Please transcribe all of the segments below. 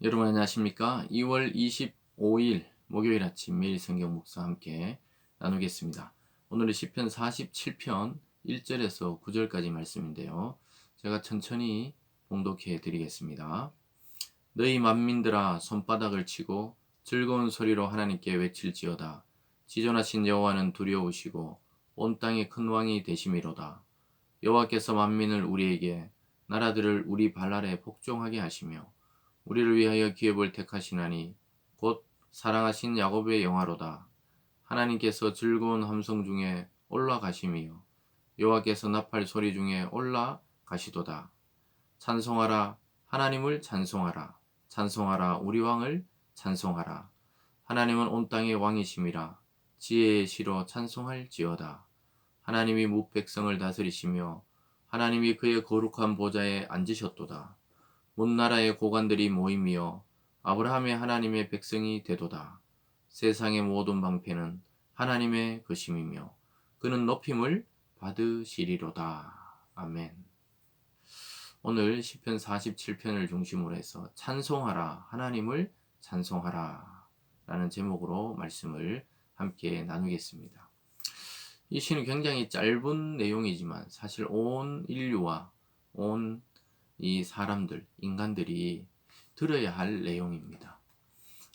여러분 안녕하십니까? 2월 25일 목요일 아침 매일 성경 묵상 함께 나누겠습니다. 오늘은 시편 47편 1절에서 9절까지 말씀인데요. 제가 천천히 봉독해 드리겠습니다. 너희 만민들아 손바닥을 치고 즐거운 소리로 하나님께 외칠지어다. 지존하신 여호와는 두려우시고 온 땅의 큰 왕이 되심이로다. 여호와께서 만민을 우리에게 나라들을 우리 발 아래 복종하게 하시며 우리를 위하여 기업을 택하시나니 곧 사랑하신 야곱의 영화로다. 하나님께서 즐거운 함성 중에 올라가심이요 여호와께서 나팔 소리 중에 올라가시도다. 찬송하라 하나님을 찬송하라. 찬송하라 우리 왕을 찬송하라. 하나님은 온 땅의 왕이심이라. 지혜의 시로 찬송할지어다. 하나님이 뭇 백성을 다스리시며 하나님이 그의 거룩한 보좌에 앉으셨도다. 온 나라의 고관들이 모임이여 아브라함의 하나님의 백성이 되도다. 세상의 모든 방패는 하나님의 것임이며 그는 높임을 받으시리로다. 아멘. 오늘 시편 47편을 중심으로 해서 찬송하라 하나님을 찬송하라 라는 제목으로 말씀을 함께 나누겠습니다. 이 시는 굉장히 짧은 내용이지만 사실 온 인류와 온 이 사람들, 인간들이 들어야 할 내용입니다.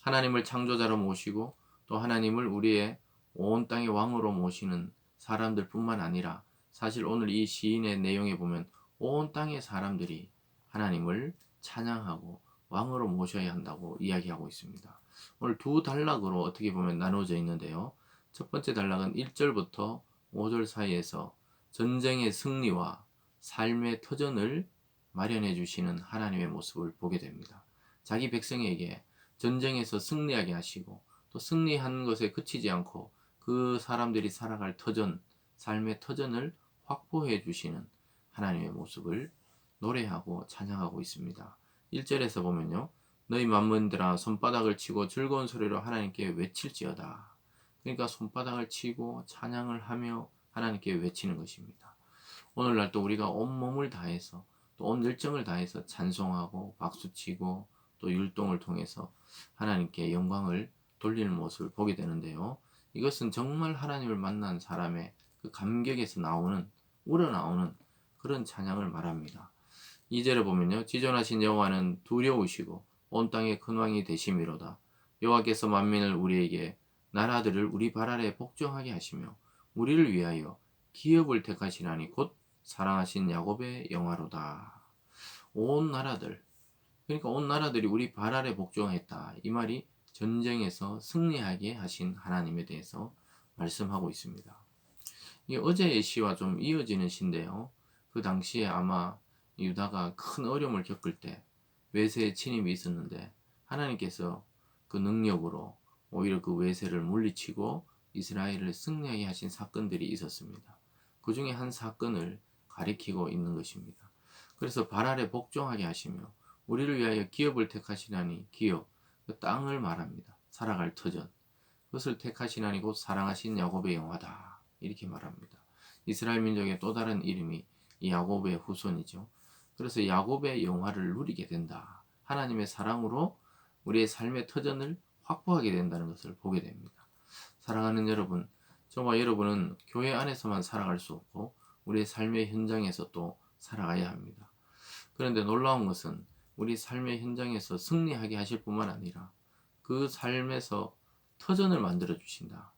하나님을 창조자로 모시고 또 하나님을 우리의 온 땅의 왕으로 모시는 사람들 뿐만 아니라 사실 오늘 이 시인의 내용에 보면 온 땅의 사람들이 하나님을 찬양하고 왕으로 모셔야 한다고 이야기하고 있습니다. 오늘 두 단락으로 어떻게 보면 나눠져 있는데요. 첫 번째 단락은 1절부터 5절 사이에서 전쟁의 승리와 삶의 터전을 마련해 주시는 하나님의 모습을 보게 됩니다. 자기 백성에게 전쟁에서 승리하게 하시고 또 승리한 것에 그치지 않고 그 사람들이 살아갈 터전, 삶의 터전을 확보해 주시는 하나님의 모습을 노래하고 찬양하고 있습니다. 1절에서 보면요. 너희 만민들아 손바닥을 치고 즐거운 소리로 하나님께 외칠지어다. 그러니까 손바닥을 치고 찬양을 하며 하나님께 외치는 것입니다. 오늘날 또 우리가 온몸을 다해서 또 온 열정을 다해서 찬송하고 박수치고 또 율동을 통해서 하나님께 영광을 돌리는 모습을 보게 되는데요. 이것은 정말 하나님을 만난 사람의 그 감격에서 나오는 우러나오는 그런 찬양을 말합니다. 2절에 보면요. 지존하신 여호와는 두려우시고 온 땅의 큰 왕이 되심이로다. 여호와께서 만민을 우리에게 나라들을 우리 발 아래 복종하게 하시며 우리를 위하여 기업을 택하시나니 곧 사랑하신 야곱의 영화로다. 온 나라들, 그러니까 온 나라들이 우리 발 아래 복종했다. 이 말이 전쟁에서 승리하게 하신 하나님에 대해서 말씀하고 있습니다. 이게 어제의 시와 좀 이어지는 시인데요. 그 당시에 아마 유다가 큰 어려움을 겪을 때 외세의 침입이 있었는데 하나님께서 그 능력으로 오히려 그 외세를 물리치고 이스라엘을 승리하게 하신 사건들이 있었습니다. 그 중에 한 사건을 가리키고 있는 것입니다. 그래서 발 아래 복종하게 하시며 우리를 위하여 기업을 택하시나니 기업, 그 땅을 말합니다. 살아갈 터전. 그것을 택하시나니 곧 사랑하신 야곱의 영화다. 이렇게 말합니다. 이스라엘 민족의 또 다른 이름이 이 야곱의 후손이죠. 그래서 야곱의 영화를 누리게 된다. 하나님의 사랑으로 우리의 삶의 터전을 확보하게 된다는 것을 보게 됩니다. 사랑하는 여러분, 저와 여러분은 교회 안에서만 살아갈 수 없고 우리의 삶의 현장에서 또 살아가야 합니다. 그런데 놀라운 것은 우리 삶의 현장에서 승리하게 하실 뿐만 아니라 그 삶에서 터전을 만들어 주신다.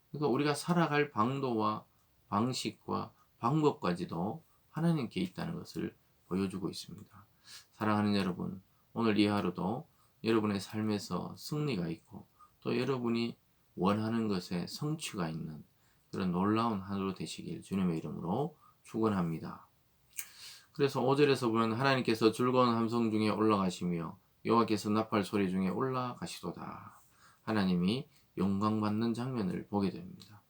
그러니까 우리가 살아갈 방도와 방식과 방법까지도 하나님께 있다는 것을 보여주고 있습니다. 사랑하는 여러분, 오늘 이 하루도 여러분의 삶에서 승리가 있고 또 여러분이 원하는 것에 성취가 있는 그런 놀라운 하루 되시길 주님의 이름으로 축원합니다. 그래서 5절에서 보면 하나님께서 즐거운 함성 중에 올라가시며 여호와께서 나팔 소리 중에 올라가시도다. 하나님이 영광받는 장면을 보게 됩니다.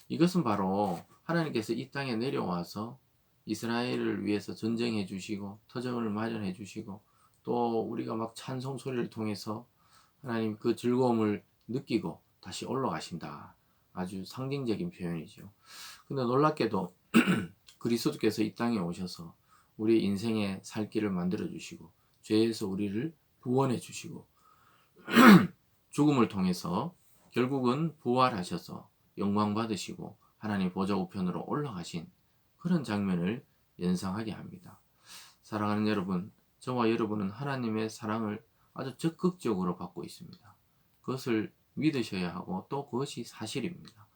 이것은 바로 하나님께서 이 땅에 내려와서 이스라엘을 위해서 전쟁해 주시고 터전을 마련해 주시고 또 우리가 막 찬송 소리를 통해서 하나님 그 즐거움을 느끼고 다시 올라가신다. 아주 상징적인 표현이죠. 근데 놀랍게도 그리스도께서 이 땅에 오셔서 우리 인생의 살 길을 만들어 주시고 죄에서 우리를 구원해 주시고 죽음을 통해서 결국은 부활하셔서 영광 받으시고 하나님 보좌 우편으로 올라가신 그런 장면을 연상하게 합니다. 사랑하는 여러분, 저와 여러분은 하나님의 사랑을 아주 적극적으로 받고 있습니다. 그것을 믿으셔야 하고 또 그것이 사실입니다.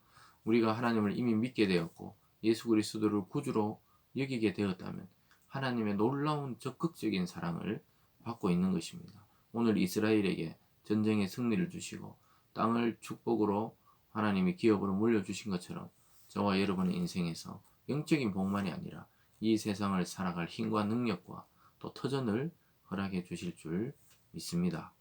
우리가 하나님을 이미 믿게 되었고 예수 그리스도를 구주로 여기게 되었다면 하나님의 놀라운 적극적인 사랑을 받고 있는 것입니다. 오늘 이스라엘에게 전쟁의 승리를 주시고 땅을 축복으로 하나님이 기업으로 물려주신 것처럼 저와 여러분의 인생에서 영적인 복만이 아니라 이 세상을 살아갈 힘과 능력과 또 터전을 허락해 주실 줄 믿습니다.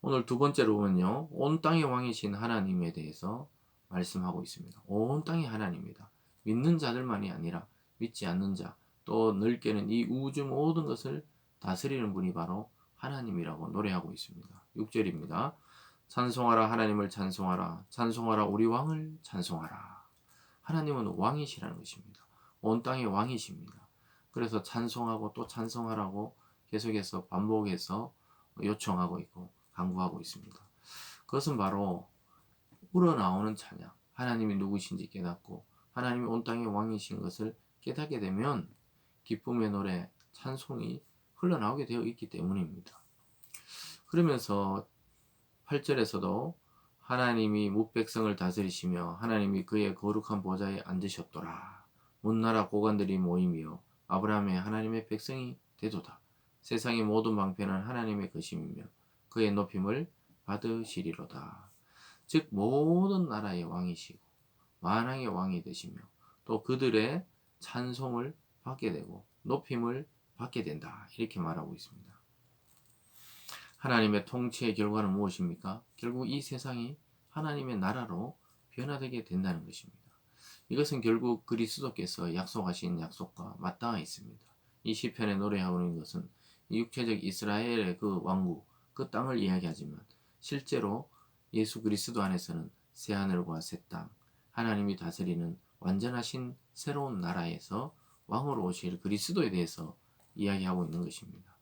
오늘 두 번째로 보면요, 온 땅의 왕이신 하나님에 대해서 말씀하고 있습니다. 온 땅이 하나님이다. 믿는 자들만이 아니라 믿지 않는 자, 또 넓게는 이 우주 모든 것을 다스리는 분이 바로 하나님이라고 노래하고 있습니다. 6절입니다. 찬송하라, 하나님을 찬송하라. 찬송하라, 우리 왕을 찬송하라. 하나님은 왕이시라는 것입니다. 온 땅의 왕이십니다. 그래서 찬송하고 또 찬송하라고 계속해서 반복해서 요청하고 있고 강구하고 있습니다. 그것은 바로 우러나오는 찬양, 하나님이 누구신지 깨닫고 하나님이 온 땅의 왕이신 것을 깨닫게 되면 기쁨의 노래, 찬송이 흘러나오게 되어 있기 때문입니다. 그러면서 8절에서도 하나님이 뭇백성을 다스리시며 하나님이 그의 거룩한 보좌에 앉으셨도다. 문나라 고관들이 모이며 아브라함의 하나님의 백성이 되도다. 세상의 모든 방편은 하나님의 것임이며 그의 높임을 받으시리로다. 즉 모든 나라의 왕이시고 만왕의 왕이 되시며 또 그들의 찬송을 받게 되고 높임을 받게 된다. 이렇게 말하고 있습니다. 하나님의 통치의 결과는 무엇입니까? 결국 이 세상이 하나님의 나라로 변화되게 된다는 것입니다. 이것은 결국 그리스도께서 약속하신 약속과 맞닿아 있습니다. 이 시편에 노래하고 있는 것은 육체적 이스라엘의 그 왕국, 그 땅을 이야기하지만 실제로 예수 그리스도 안에서는 새하늘과 새 땅, 하나님이 다스리는 완전하신 새로운 나라에서 왕으로 오실 그리스도에 대해서 이야기하고 있는 것입니다.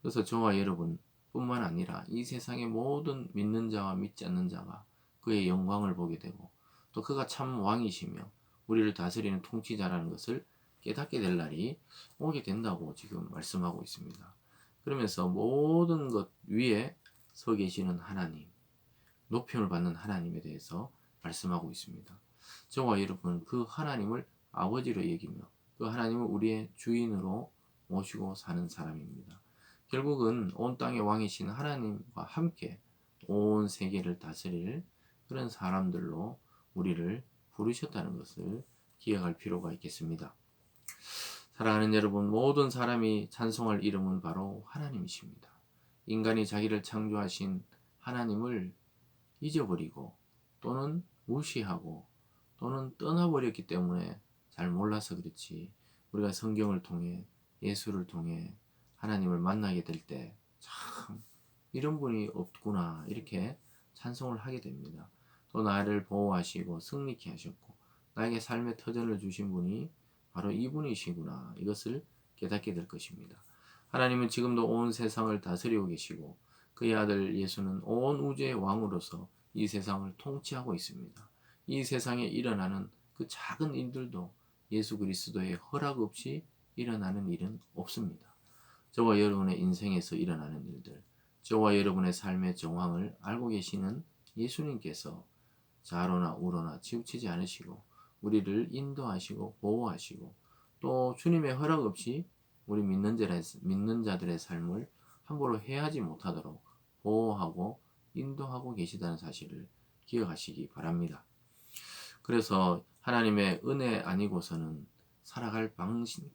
그래서 저와 여러분 뿐만 아니라 이 세상의 모든 믿는 자와 믿지 않는 자가 그의 영광을 보게 되고 또 그가 참 왕이시며 우리를 다스리는 통치자라는 것을 깨닫게 될 날이 오게 된다고 지금 말씀하고 있습니다. 그러면서 모든 것 위에 서 계시는 하나님, 높임을 받는 하나님에 대해서 말씀하고 있습니다. 저와 여러분은 그 하나님을 아버지로 여기며 그 하나님을 우리의 주인으로 모시고 사는 사람입니다. 결국은 온 땅의 왕이신 하나님과 함께 온 세계를 다스릴 그런 사람들로 우리를 부르셨다는 것을 기억할 필요가 있겠습니다. 사랑하는 여러분, 모든 사람이 찬송할 이름은 바로 하나님이십니다. 인간이 자기를 창조하신 하나님을 잊어버리고 또는 무시하고 또는 떠나버렸기 때문에 잘 몰라서 그렇지, 우리가 성경을 통해 예수를 통해 하나님을 만나게 될 때 참 이런 분이 없구나 이렇게 찬송을 하게 됩니다. 또 나를 보호하시고 승리케 하셨고 나에게 삶의 터전을 주신 분이 바로 이분이시구나, 이것을 깨닫게 될 것입니다. 하나님은 지금도 온 세상을 다스리고 계시고 그의 아들 예수는 온 우주의 왕으로서 이 세상을 통치하고 있습니다. 이 세상에 일어나는 그 작은 일들도 예수 그리스도의 허락 없이 일어나는 일은 없습니다. 저와 여러분의 인생에서 일어나는 일들, 저와 여러분의 삶의 정황을 알고 계시는 예수님께서 좌로나 우로나 치우치지 않으시고 우리를 인도하시고 보호하시고 또 주님의 허락 없이 우리 믿는 자들의 삶을 함부로 해하지 못하도록 보호하고 인도하고 계시다는 사실을 기억하시기 바랍니다. 그래서 하나님의 은혜 아니고서는 살아갈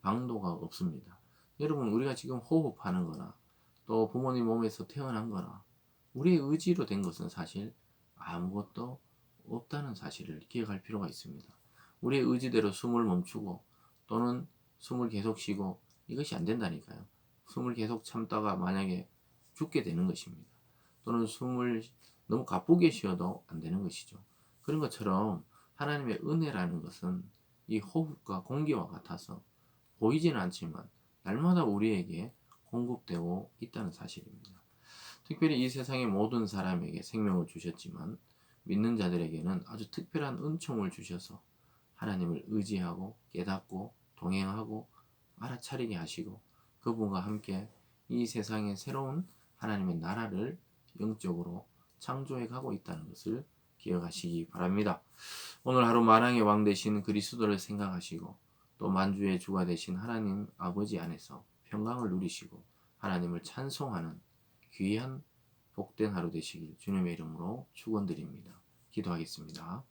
방도가 없습니다. 여러분, 우리가 지금 호흡하는 거나 또 부모님 몸에서 태어난 거나 우리의 의지로 된 것은 사실 아무것도 없다는 사실을 기억할 필요가 있습니다. 우리의 의지대로 숨을 멈추고 또는 숨을 계속 쉬고 이것이 안 된다니까요. 숨을 계속 참다가 만약에 죽게 되는 것입니다. 또는 숨을 너무 가쁘게 쉬어도 안 되는 것이죠. 그런 것처럼 하나님의 은혜라는 것은 이 호흡과 공기와 같아서 보이지는 않지만 날마다 우리에게 공급되고 있다는 사실입니다. 특별히 이 세상의 모든 사람에게 생명을 주셨지만 믿는 자들에게는 아주 특별한 은총을 주셔서 하나님을 의지하고 깨닫고 동행하고 알아차리게 하시고 그분과 함께 이 세상의 새로운 하나님의 나라를 영적으로 창조해 가고 있다는 것을 기억하시기 바랍니다. 오늘 하루 만왕의 왕 되신 그리스도를 생각하시고 또 만주의 주가 되신 하나님 아버지 안에서 평강을 누리시고 하나님을 찬송하는 귀한 복된 하루 되시길 주님의 이름으로 축원드립니다. 기도하겠습니다.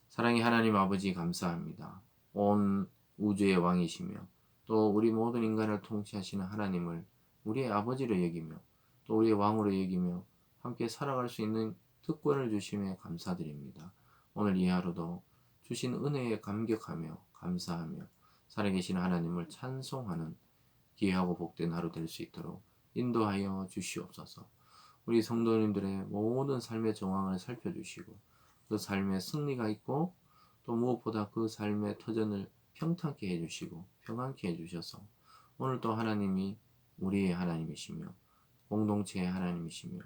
사랑의 하나님 아버지 감사합니다. 온 우주의 왕이시며 또 우리 모든 인간을 통치하시는 하나님을 우리의 아버지로 여기며 또 우리의 왕으로 여기며 함께 살아갈 수 있는 특권을 주심에 감사드립니다. 오늘 이 하루도 주신 은혜에 감격하며 감사하며 살아계신 하나님을 찬송하는 귀하고 복된 하루 될 수 있도록 인도하여 주시옵소서. 우리 성도님들의 모든 삶의 정황을 살펴주시고 그 삶에 승리가 있고 또 무엇보다 그 삶의 터전을 평탄케 해주시고 평안케 해주셔서 오늘 또 하나님이 우리의 하나님이시며 공동체의 하나님이시며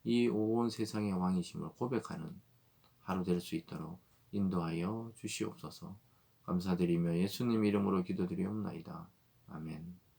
이 온 세상의 왕이심을 고백하는 하루 될 수 있도록 인도하여 주시옵소서. 감사드리며 예수님 이름으로 기도드리옵나이다. 아멘.